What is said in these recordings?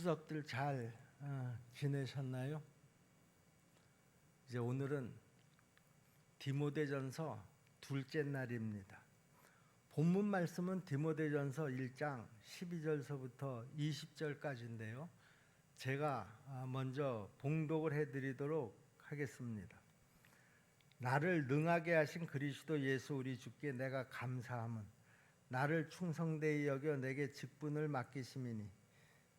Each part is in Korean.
추석들 잘 지내셨나요? 이제 오늘은 디모데전서 둘째 날입니다. 본문 말씀은 디모데전서 1장 12절서부터 20절까지인데요. 제가 먼저 봉독을 해드리도록 하겠습니다. 나를 능하게 하신 그리스도 예수 우리 주께 내가 감사함은 나를 충성되이 여겨 내게 직분을 맡기심이니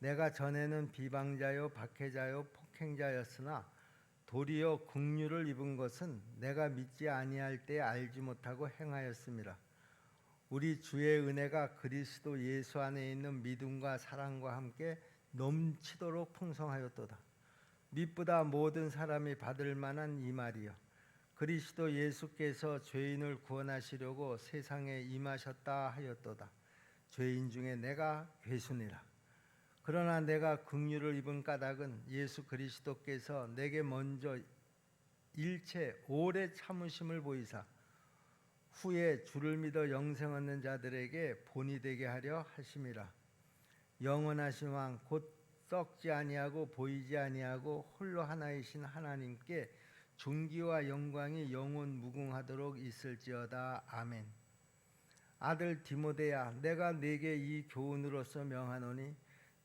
내가 전에는 비방자요 박해자요 폭행자였으나 도리어 긍휼을 입은 것은 내가 믿지 아니할 때 알지 못하고 행하였음이라. 우리 주의 은혜가 그리스도 예수 안에 있는 믿음과 사랑과 함께 넘치도록 풍성하였도다. 믿보다 모든 사람이 받을 만한 이 말이여, 그리스도 예수께서 죄인을 구원하시려고 세상에 임하셨다 하였도다. 죄인 중에 내가 괴순이라. 그러나 내가 긍휼을 입은 까닭은 예수 그리스도께서 내게 먼저 일체 오래 참으심을 보이사 후에 주를 믿어 영생 얻는 자들에게 본이 되게 하려 하심이라. 영원하신 왕 곧 썩지 아니하고 보이지 아니하고 홀로 하나이신 하나님께 존귀와 영광이 영원 무궁하도록 있을지어다. 아멘. 아들 디모데야, 내가 네게 이 교훈으로서 명하노니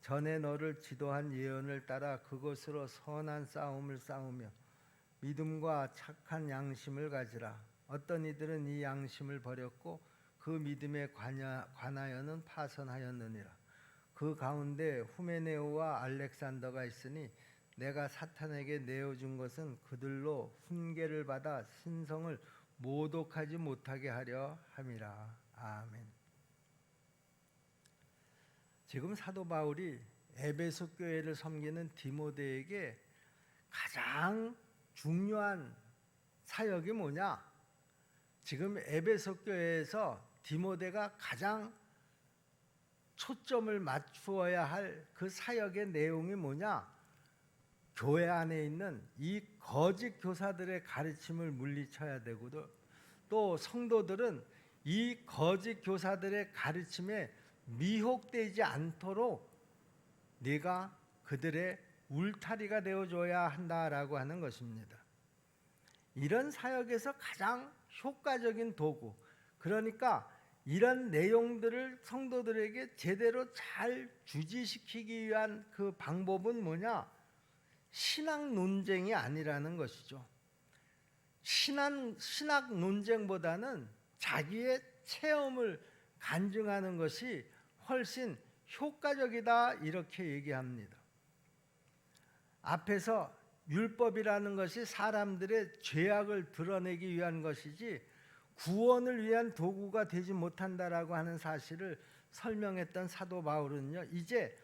전에 너를 지도한 예언을 따라 그것으로 선한 싸움을 싸우며 믿음과 착한 양심을 가지라. 어떤 이들은 이 양심을 버렸고 그 믿음에 관하여는 파선하였느니라. 그 가운데 후메네오와 알렉산더가 있으니 내가 사탄에게 내어준 것은 그들로 훈계를 받아 신성을 모독하지 못하게 하려 함이라. 아멘. 지금 사도 바울이 에베소 교회를 섬기는 디모데에게 가장 중요한 사역이 뭐냐? 지금 에베소 교회에서 디모데가 가장 초점을 맞추어야 할 그 사역의 내용이 뭐냐? 교회 안에 있는 이 거짓 교사들의 가르침을 물리쳐야 되고, 또 성도들은 이 거짓 교사들의 가르침에 미혹되지 않도록 네가 그들의 울타리가 되어줘야 한다라고 하는 것입니다. 이런 사역에서 가장 효과적인 도구, 그러니까 이런 내용들을 성도들에게 제대로 잘 주지시키기 위한 그 방법은 뭐냐? 신학 논쟁이 아니라는 것이죠. 신학 논쟁보다는 자기의 체험을 간증하는 것이 훨씬 효과적이다, 이렇게 얘기합니다. 앞에서 율법이라는 것이 사람들의 죄악을 드러내기 위한 것이지 구원을 위한 도구가 되지 못한다라고 하는 사실을 설명했던 사도 바울은요, 이제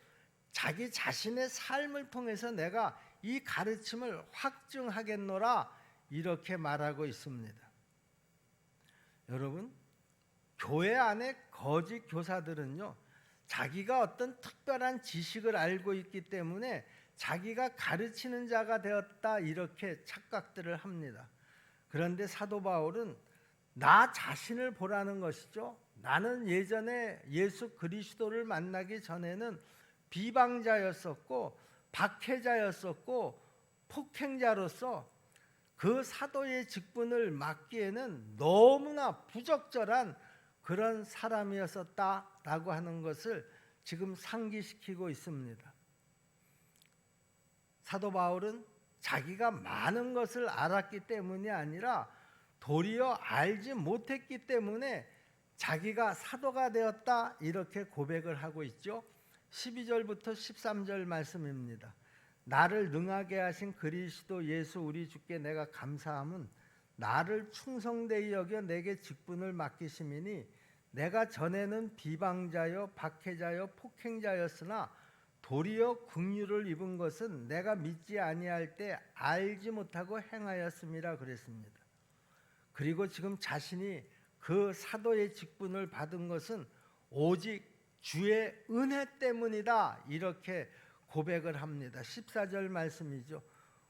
자기 자신의 삶을 통해서 내가 이 가르침을 확증하겠노라, 이렇게 말하고 있습니다. 여러분, 교회 안에 거짓 교사들은요, 자기가 어떤 특별한 지식을 알고 있기 때문에 자기가 가르치는 자가 되었다, 이렇게 착각들을 합니다. 그런데 사도 바울은 나 자신을 보라는 것이죠. 나는 예전에 예수 그리스도를 만나기 전에는 비방자였었고 박해자였었고 폭행자로서 그 사도의 직분을 맡기에는 너무나 부적절한 그런 사람이었었다라고 하는 것을 지금 상기시키고 있습니다. 사도 바울은 자기가 많은 것을 알았기 때문이 아니라 도리어 알지 못했기 때문에 자기가 사도가 되었다, 이렇게 고백을 하고 있죠. 12절부터 13절 말씀입니다. 나를 능하게 하신 그리스도 예수 우리 주께 내가 감사함은 나를 충성되이 여겨 내게 직분을 맡기심이니 내가 전에는 비방자요 박해자요 폭행자였으나 도리어 긍휼을 입은 것은 내가 믿지 아니할 때 알지 못하고 행하였음이라 그랬습니다. 그리고 지금 자신이 그 사도의 직분을 받은 것은 오직 주의 은혜 때문이다, 이렇게 고백을 합니다. 14절 말씀이죠.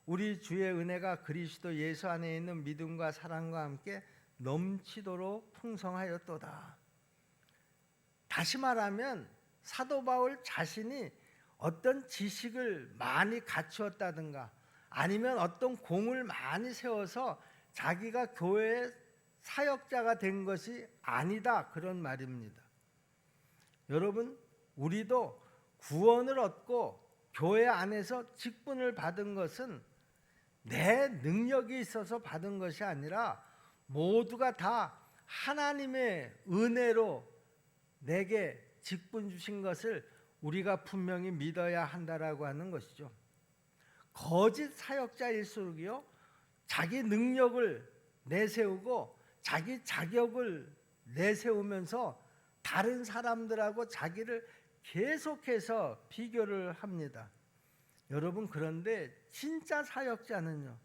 우리 주의 은혜가 그리스도 예수 안에 있는 믿음과 사랑과 함께 넘치도록 풍성하였도다. 다시 말하면 사도 바울 자신이 어떤 지식을 많이 갖추었다든가 아니면 어떤 공을 많이 세워서 자기가 교회의 사역자가 된 것이 아니다, 그런 말입니다. 여러분, 우리도 구원을 얻고 교회 안에서 직분을 받은 것은 내 능력이 있어서 받은 것이 아니라 모두가 다 하나님의 은혜로 내게 직분 주신 것을 우리가 분명히 믿어야 한다라고 하는 것이죠. 거짓 사역자일수록요, 자기 능력을 내세우고 자기 자격을 내세우면서 다른 사람들하고 자기를 계속해서 비교를 합니다. 여러분, 그런데 진짜 사역자는요,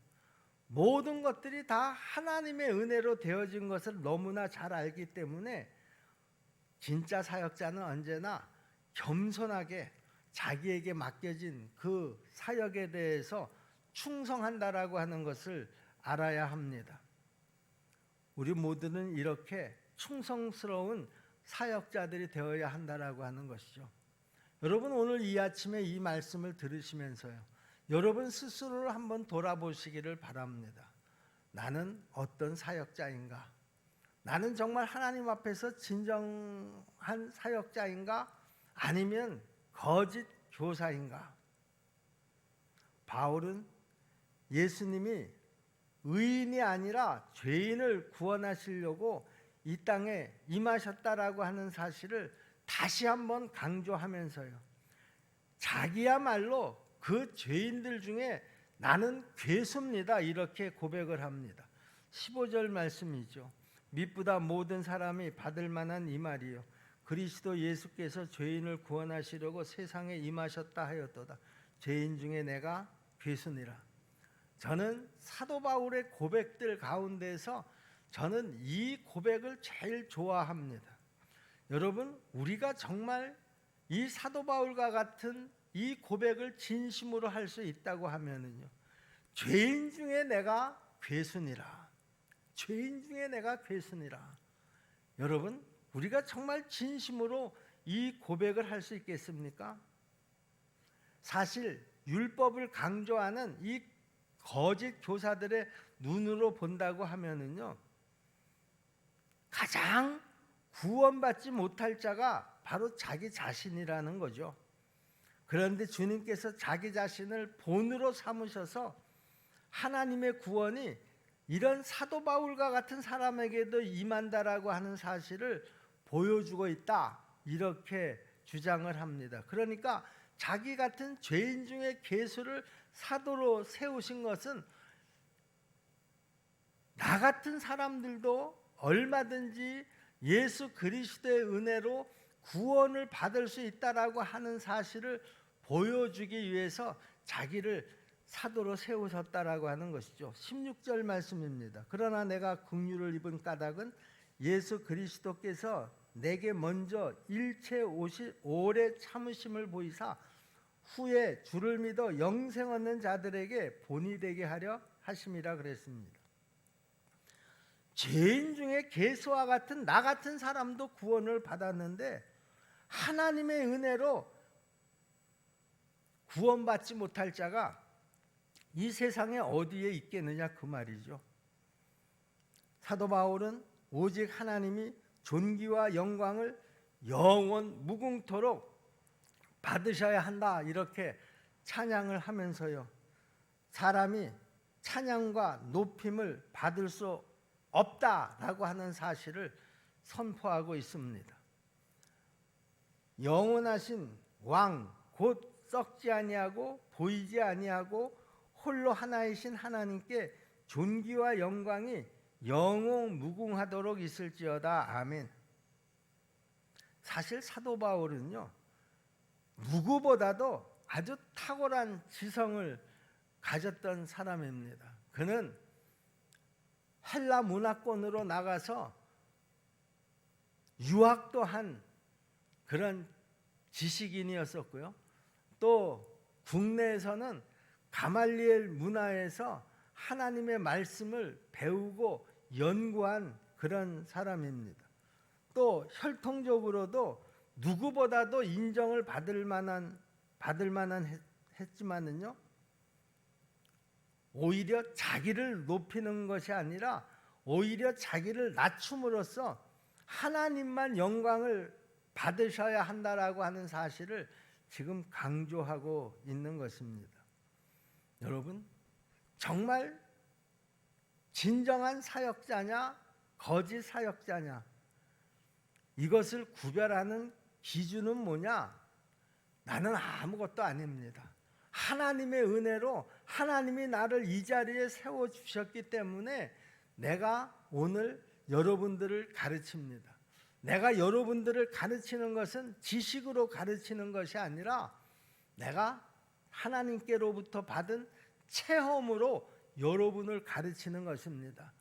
모든 것들이 다 하나님의 은혜로 되어진 것을 너무나 잘 알기 때문에 진짜 사역자는 언제나 겸손하게 자기에게 맡겨진 그 사역에 대해서 충성한다라고 하는 것을 알아야 합니다. 우리 모두는 이렇게 충성스러운 사역자들이 되어야 한다라고 하는 것이죠. 여러분, 오늘 이 아침에 이 말씀을 들으시면서요, 여러분 스스로를 한번 돌아보시기를 바랍니다. 나는 어떤 사역자인가? 나는 정말 하나님 앞에서 진정한 사역자인가? 아니면 거짓 교사인가? 바울은 예수님이 의인이 아니라 죄인을 구원하시려고 이 땅에 임하셨다라고 하는 사실을 다시 한번 강조하면서요, 자기야말로 그 죄인들 중에 나는 괴수입니다, 이렇게 고백을 합니다. 15절 말씀이죠. mit보다 모든 사람이 받을 만한 이 말이요, 그리스도 예수께서 죄인을 구원하시려고 세상에 임하셨다 하였도다. 죄인 중에 내가 괴수니라. 저는 사도 바울의 고백들 가운데서 저는 이 고백을 제일 좋아합니다. 여러분, 우리가 정말 이 사도 바울과 같은 이 고백을 진심으로 할 수 있다고 하면은요, 죄인 중에 내가 괴수니라. 죄인 중에 내가 괴수니라. 여러분, 우리가 정말 진심으로 이 고백을 할 수 있겠습니까? 사실 율법을 강조하는 이 거짓 교사들의 눈으로 본다고 하면은요, 가장 구원받지 못할 자가 바로 자기 자신이라는 거죠. 그런데 주님께서 자기 자신을 본으로 삼으셔서 하나님의 구원이 이런 사도 바울과 같은 사람에게도 임한다라고 하는 사실을 보여주고 있다, 이렇게 주장을 합니다. 그러니까 자기 같은 죄인 중에 괴수를 사도로 세우신 것은 나 같은 사람들도 얼마든지 예수 그리스도의 은혜로 구원을 받을 수 있다라고 하는 사실을 보여주기 위해서 자기를 사도로 세우셨다라고 하는 것이죠. 16절 말씀입니다. 그러나 내가 긍휼을 입은 까닭은 예수 그리스도께서 내게 먼저 일체 오래 참으심을 보이사 후에 주를 믿어 영생 얻는 자들에게 본이 되게 하려 하심이라 그랬습니다. 죄인 중에 괴수와 같은 나 같은 사람도 구원을 받았는데 하나님의 은혜로 구원받지 못할 자가 이 세상에 어디에 있겠느냐, 그 말이죠. 사도 바울은 오직 하나님이 존귀와 영광을 영원 무궁토록 받으셔야 한다, 이렇게 찬양을 하면서요, 사람이 찬양과 높임을 받을 수 없다라고 하는 사실을 선포하고 있습니다. 영원하신 왕 곧 썩지 아니하고 보이지 아니하고 홀로 하나이신 하나님께 존귀와 영광이 영원 무궁하도록 있을지어다. 아멘. 사실 사도 바울은요, 누구보다도 아주 탁월한 지성을 가졌던 사람입니다. 그는 헬라 문화권으로 나가서 유학도 한 그런 지식인이었었고요, 또 국내에서는 가말리엘 문화에서 하나님의 말씀을 배우고 연구한 그런 사람입니다. 또 혈통적으로도 누구보다도 인정을 받을 만한 받을 만한 했지만은요, 오히려 자기를 높이는 것이 아니라 오히려 자기를 낮춤으로써 하나님만 영광을 받으셔야 한다라고 하는 사실을 지금 강조하고 있는 것입니다. 여러분, 정말 진정한 사역자냐 거짓 사역자냐, 이것을 구별하는 기준은 뭐냐? 나는 아무것도 아닙니다. 하나님의 은혜로 하나님이 나를 이 자리에 세워주셨기 때문에 내가 오늘 여러분들을 가르칩니다. 내가 여러분들을 가르치는 것은 지식으로 가르치는 것이 아니라 내가 하나님께로부터 받은 체험으로 여러분을 가르치는 것입니다.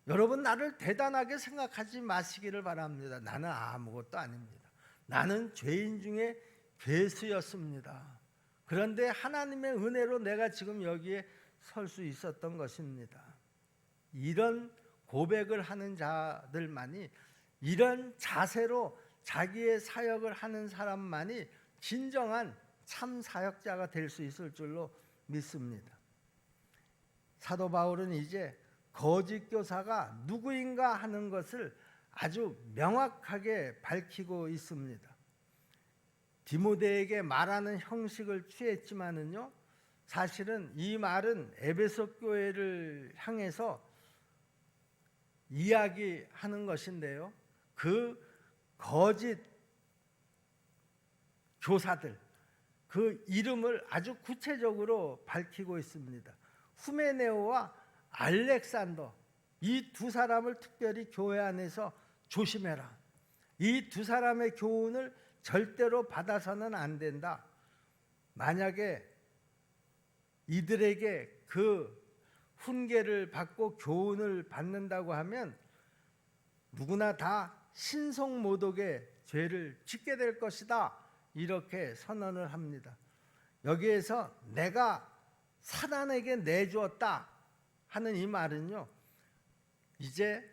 여러분, 나를 대단하게 생각하지 마시기를 바랍니다. 나는 아무것도 아닙니다. 나는 죄인 중에 괴수였습니다. 그런데 하나님의 은혜로 내가 지금 여기에 설 수 있었던 것입니다. 이런 고백을 하는 자들만이, 이런 자세로 자기의 사역을 하는 사람만이 진정한 참 사역자가 될 수 있을 줄로 믿습니다. 사도 바울은 이제 거짓 교사가 누구인가 하는 것을 아주 명확하게 밝히고 있습니다. 디모데에게 말하는 형식을 취했지만은요, 사실은 이 말은 에베소 교회를 향해서 이야기하는 것인데요, 그 거짓 교사들, 그 이름을 아주 구체적으로 밝히고 있습니다. 후메네오와 알렉산더, 이 두 사람을 특별히 교회 안에서 조심해라. 이 두 사람의 교훈을 절대로 받아서는 안 된다. 만약에 이들에게 그 훈계를 받고 교훈을 받는다고 하면 누구나 다 신성모독의 죄를 짓게 될 것이다, 이렇게 선언을 합니다. 여기에서 내가 사단에게 내주었다 하는 이 말은요, 이제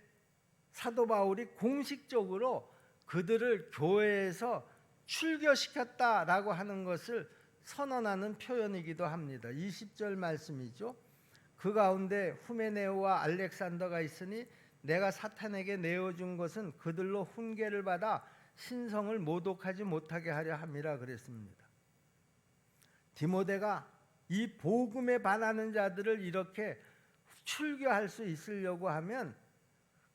사도 바울이 공식적으로 그들을 교회에서 출교시켰다라고 하는 것을 선언하는 표현이기도 합니다. 20절 말씀이죠. 그 가운데 후메네오와 알렉산더가 있으니 내가 사탄에게 내어준 것은 그들로 훈계를 받아 신성을 모독하지 못하게 하려 함이라 그랬습니다. 디모데가 이 복음에 반하는 자들을 이렇게 출교할 수 있으려고 하면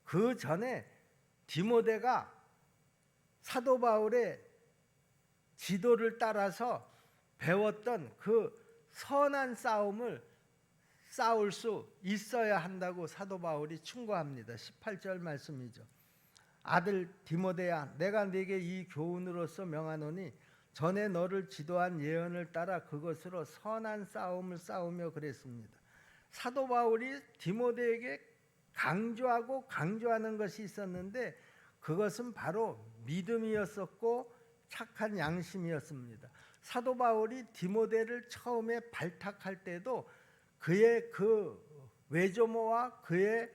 그 전에 디모데가 사도 바울의 지도를 따라서 배웠던 그 선한 싸움을 싸울 수 있어야 한다고 사도 바울이 충고합니다. 18절 말씀이죠. 아들 디모데야, 내가 네게 이 교훈으로서 명하노니 전에 너를 지도한 예언을 따라 그것으로 선한 싸움을 싸우며 그랬습니다. 사도 바울이 디모데에게 강조하는 것이 있었는데 그것은 바로 믿음이었었고 착한 양심이었습니다. 사도 바울이 디모데를 처음에 발탁할 때도 그의 그 외조모와 그의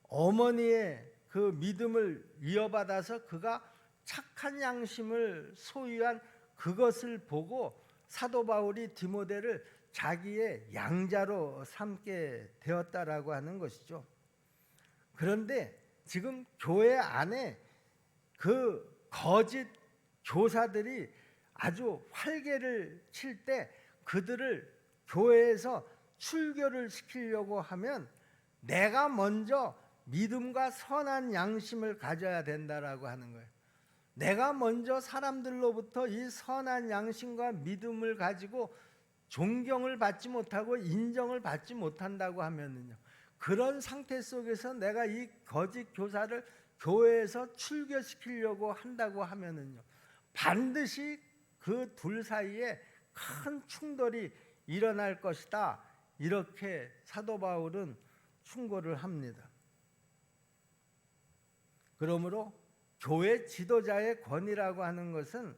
어머니의 그 믿음을 이어받아서 그가 착한 양심을 소유한 그것을 보고 사도 바울이 디모데를 자기의 양자로 삼게 되었다라고 하는 것이죠. 그런데 지금 교회 안에 그 거짓 교사들이 아주 활개를 칠 때 그들을 교회에서 출교를 시키려고 하면 내가 먼저 믿음과 선한 양심을 가져야 된다라고 하는 거예요. 내가 먼저 사람들로부터 이 선한 양심과 믿음을 가지고 존경을 받지 못하고 인정을 받지 못한다고 하면은요, 그런 상태 속에서 내가 이 거짓 교사를 교회에서 출교시키려고 한다고 하면은요, 반드시 그 둘 사이에 큰 충돌이 일어날 것이다, 이렇게 사도 바울은 충고를 합니다. 그러므로 교회 지도자의 권위라고 하는 것은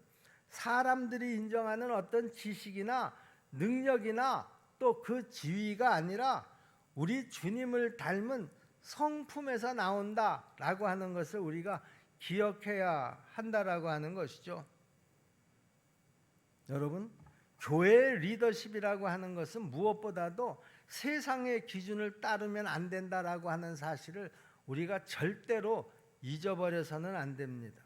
사람들이 인정하는 어떤 지식이나 능력이나 또 그 지위가 아니라 우리 주님을 닮은 성품에서 나온다라고 하는 것을 우리가 기억해야 한다라고 하는 것이죠. 여러분, 교회의 리더십이라고 하는 것은 무엇보다도 세상의 기준을 따르면 안 된다라고 하는 사실을 우리가 절대로 잊어버려서는 안 됩니다.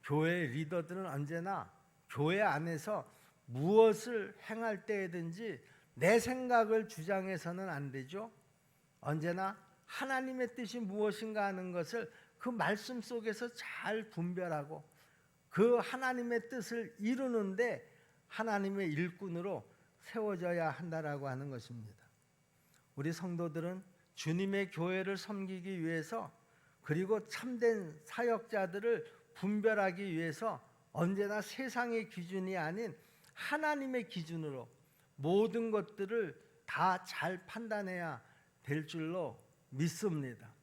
교회의 리더들은 언제나 교회 안에서 무엇을 행할 때에든지 내 생각을 주장해서는 안 되죠. 언제나 하나님의 뜻이 무엇인가 하는 것을 그 말씀 속에서 잘 분별하고 그 하나님의 뜻을 이루는데 하나님의 일꾼으로 세워져야 한다라고 하는 것입니다. 우리 성도들은 주님의 교회를 섬기기 위해서 그리고 참된 사역자들을 분별하기 위해서 언제나 세상의 기준이 아닌 하나님의 기준으로 모든 것들을 다 잘 판단해야 될 줄로 믿습니다.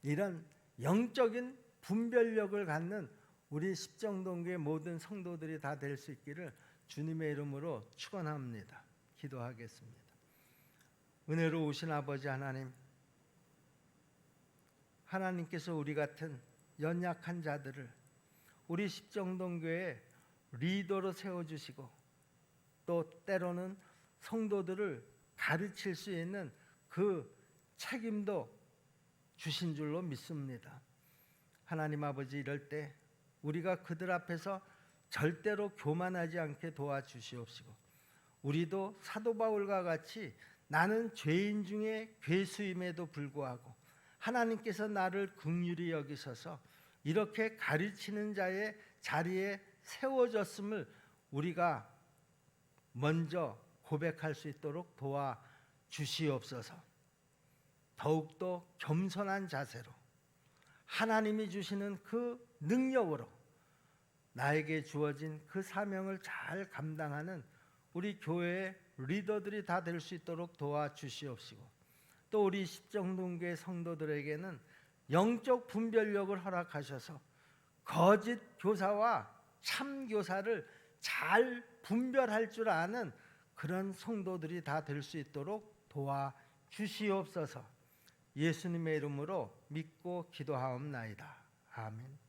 이런 영적인 분별력을 갖는 우리 십정동교의 모든 성도들이 다 될 수 있기를 주님의 이름으로 축원합니다. 기도하겠습니다. 은혜로우신 아버지 하나님, 하나님께서 우리 같은 연약한 자들을 우리 십정동교의 리더로 세워주시고 또 때로는 성도들을 가르칠 수 있는 그 책임도 주신 줄로 믿습니다. 하나님 아버지, 이럴 때 우리가 그들 앞에서 절대로 교만하지 않게 도와주시옵시고 우리도 사도 바울과 같이 나는 죄인 중에 괴수임에도 불구하고 하나님께서 나를 긍휼히 여기셔서 이렇게 가르치는 자의 자리에 세워졌음을 우리가 먼저 고백할 수 있도록 도와주시옵소서. 더욱더 겸손한 자세로 하나님이 주시는 그 능력으로 나에게 주어진 그 사명을 잘 감당하는 우리 교회의 리더들이 다 될 수 있도록 도와주시옵시고 또 우리 십정동교회 성도들에게는 영적 분별력을 허락하셔서 거짓 교사와 참 교사를 잘 분별할 줄 아는 그런 성도들이 다 될 수 있도록 도와주시옵소서. 예수님의 이름으로 믿고 기도하옵나이다. 아멘.